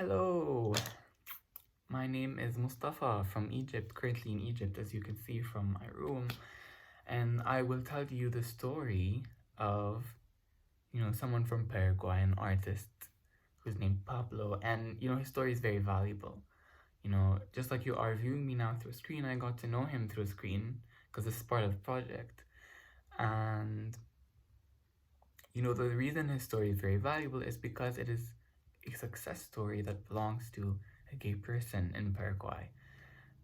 Hello, my name is Mostafa from Egypt, currently in Egypt, as you can see from my room, and I will tell you the story of, someone from Paraguay, an artist who's named Pablo, and, his story is very valuable. Just like you are viewing me now through a screen, I got to know him through a screen because this is part of the project. And, the reason his story is very valuable is because it is a success story that belongs to a gay person in Paraguay.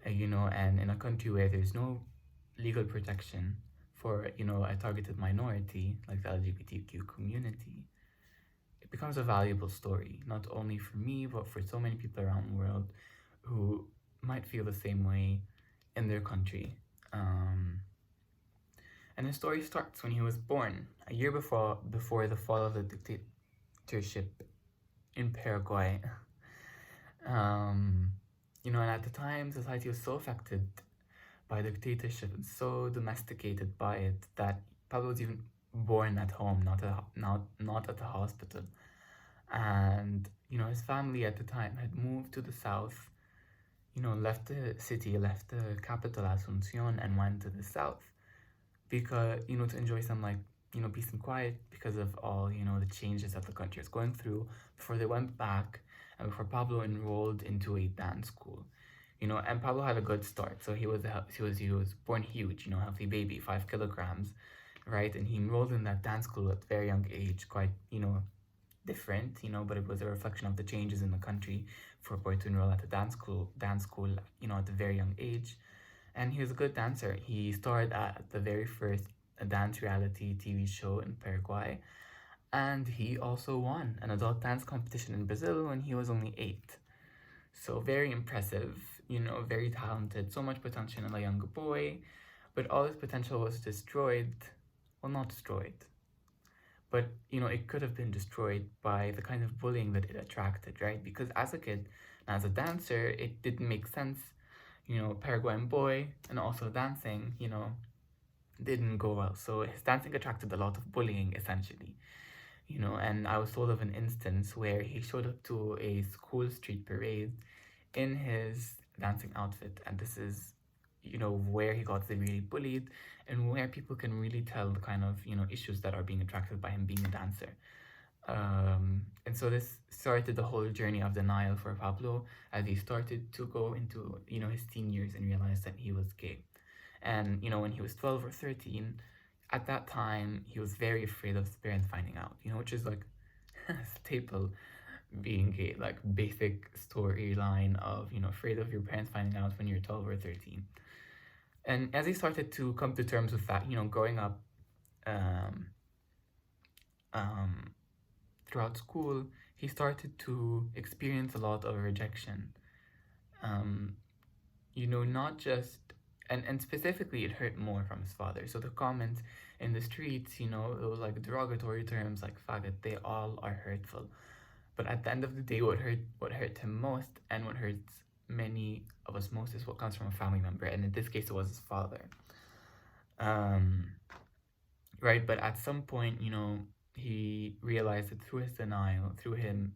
And in a country where there's no legal protection for, a targeted minority like the LGBTQ community, it becomes a valuable story, not only for me, but for so many people around the world who might feel the same way in their country. And the story starts when he was born, a year before the fall of the dictatorship in Paraguay. And at the time, society was so affected by dictatorship and so domesticated by it that Pablo was even born at home, not at the hospital. And his family at the time had moved to the south. Left the city, left the capital Asuncion, and went to the south because to enjoy some peace and quiet because of all the changes that the country was going through before they went back and before Pablo enrolled into a dance school. And Pablo had a good start. So he was born huge, healthy baby, 5 kilograms, right? And he enrolled in that dance school at a very young age, quite different, but it was a reflection of the changes in the country for a boy to enroll at a dance school, at a very young age. And he was a good dancer. He starred at the very first dance reality TV show in Paraguay, and he also won an adult dance competition in Brazil when he was only 8. So very impressive, very talented, so much potential in a younger boy, but all his potential was destroyed. Well, not destroyed, but it could have been destroyed by the kind of bullying that it attracted, right? Because as a kid, as a dancer, it didn't make sense. Paraguayan boy and also dancing, didn't go well. So his dancing attracted a lot of bullying, essentially. And I was told of an instance where he showed up to a school street parade in his dancing outfit, and this is where he got severely bullied and where people can really tell the kind of issues that are being attracted by him being a dancer. And so this started the whole journey of denial for Pablo as he started to go into his teen years and realized that he was gay. And when he was 12 or 13, at that time he was very afraid of his parents finding out, which is like a staple being gay, like basic storyline of afraid of your parents finding out when you're 12 or 13. And as he started to come to terms with that, growing up um, um, throughout school, he started to experience a lot of rejection. Um, not just, and specifically, it hurt more from his father. So the comments in the streets, those like derogatory terms like faggot, they all are hurtful. But at the end of the day, what hurt him most, and what hurts many of us most, is what comes from a family member, and in this case, it was his father. Um, right, but at some point, he realized that through his denial, through him,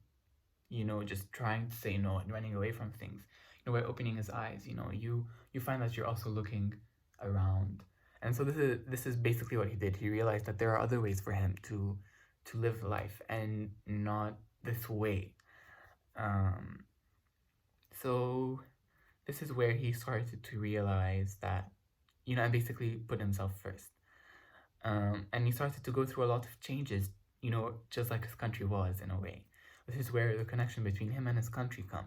just trying to say no and running away from things, by opening his eyes, you find that you're also looking around, and so this is basically what he did. He realized that there are other ways for him to live life and not this way. Um, so this is where he started to realize that, and basically put himself first. And he started to go through a lot of changes, just like his country was in a way. This is where the connection between him and his country come.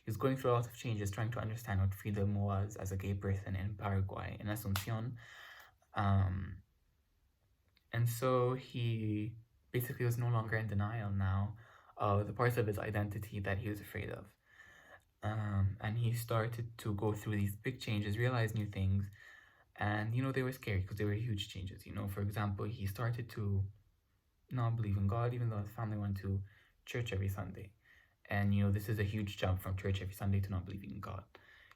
He's going through a lot of changes, trying to understand what freedom was as a gay person in Paraguay, in Asuncion. And so he basically was no longer in denial now of the parts of his identity that he was afraid of. And he started to go through these big changes, realize new things, and they were scary because they were huge changes. For example, he started to not believe in God, even though his family went to church every Sunday. And this is a huge jump from church every Sunday to not believing in God.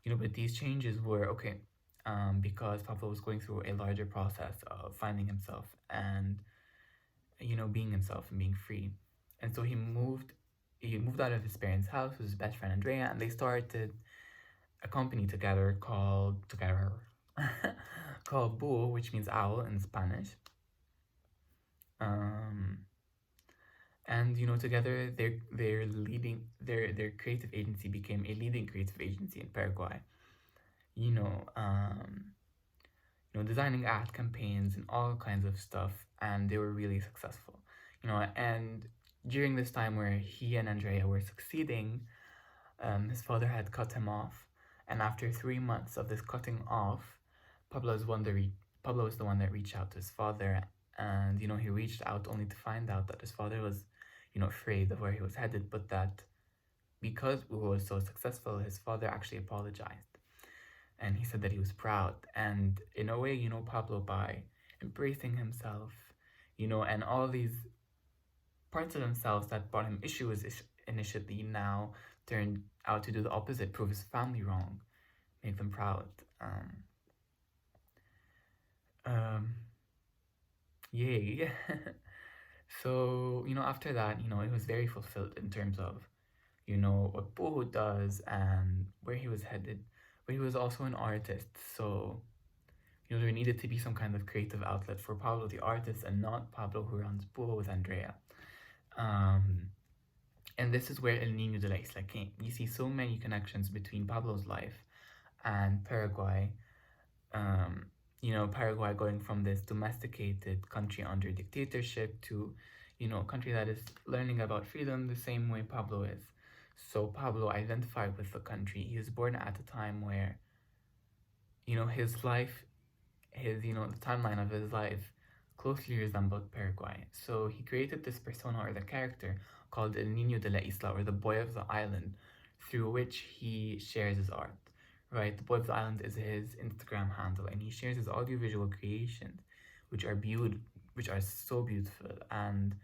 But these changes were okay, because Pablo was going through a larger process of finding himself and being himself and being free. And so he moved he moved out of his parents' house with his best friend Andrea, and they started a company together called Búho, which means owl in Spanish. Um, and together their creative agency became a leading creative agency in Paraguay. You know, um, designing ad campaigns and all kinds of stuff, and they were really successful. And during this time where he and Andrea were succeeding, his father had cut him off, and after 3 months of this cutting off, Pablo was the one that reached out to his father, and he reached out only to find out that his father was, afraid of where he was headed, but that because Ugo was so successful, his father actually apologized, and he said that he was proud, and in a way, Pablo, by embracing himself, and all these parts of themselves that brought him issues initially now turned out to do the opposite, prove his family wrong, make them proud. Um, Yay. So, after that, it was very fulfilled in terms of, what Boho does and where he was headed. But he was also an artist, so, there needed to be some kind of creative outlet for Pablo the artist and not Pablo who runs Boho with Andrea. Um, and this is where El Niño de la Isla came. You see so many connections between Pablo's life and Paraguay. Um, Paraguay going from this domesticated country under dictatorship to, a country that is learning about freedom the same way Pablo is. So Pablo identified with the country. He was born at a time where, his life, the timeline of his life closely resembled Paraguay. So he created this persona or the character called El Niño de la Isla, or the boy of the island, through which he shares his art. Right, the boy of the island is his Instagram handle, and he shares his audiovisual creations, which are so beautiful. And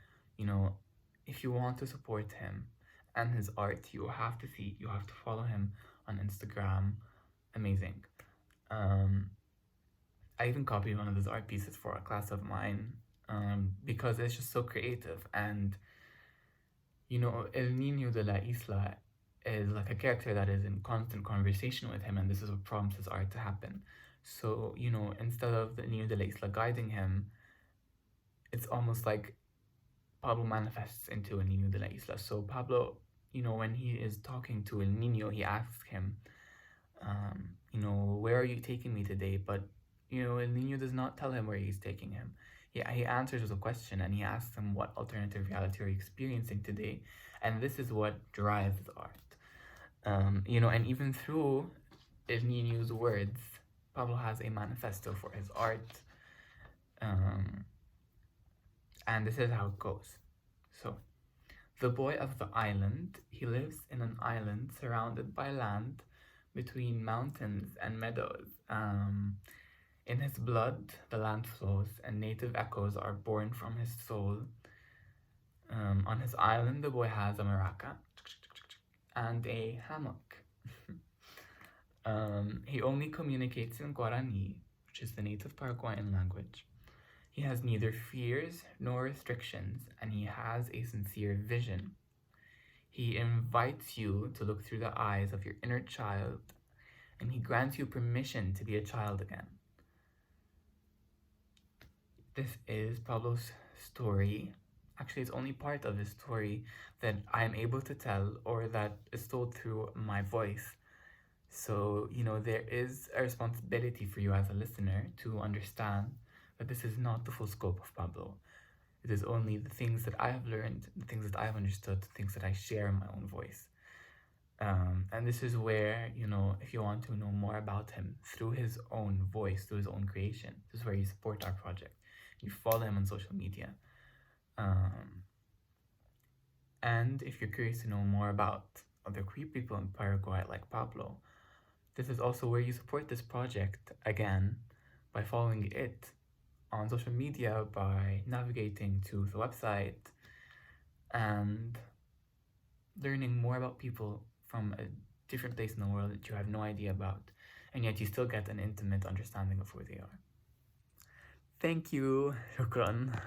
if you want to support him and his art, you have to follow him on Instagram. Amazing. I even copied one of his art pieces for a class of mine, because it's just so creative. And El Niño de la Isla is like a character that is in constant conversation with him, and this is what prompts his art to happen. So, instead of the Niño de la Isla guiding him, it's almost like Pablo manifests into a Niño de la Isla. So Pablo, when he is talking to El Niño, he asks him, where are you taking me today? But, El Niño does not tell him where he's taking him. He answers with a question, and he asks him, what alternative reality are you experiencing today? And this is what drives the art. And even through El Niño's words, Pablo has a manifesto for his art. And this is how it goes. So, the boy of the island, he lives in an island surrounded by land between mountains and meadows. In his blood, the land flows, and native echoes are born from his soul. On his island, the boy has a maraca and a hammock. He only communicates in Guarani, which is the native Paraguayan language. He has neither fears nor restrictions, and he has a sincere vision. He invites you to look through the eyes of your inner child, and he grants you permission to be a child again. This is Pablo's story. Actually, it's only part of his story that I am able to tell, or that is told through my voice. So, there is a responsibility for you as a listener to understand that this is not the full scope of Pablo. It is only the things that I have learned, the things that I have understood, the things that I share in my own voice. And this is where, if you want to know more about him through his own voice, through his own creation, this is where you support our project. You follow him on social media. And if you're curious to know more about other queer people in Paraguay like Pablo, this is also where you support this project, again, by following it on social media, by navigating to the website and learning more about people from a different place in the world that you have no idea about, and yet you still get an intimate understanding of who they are. Thank you. Shukran.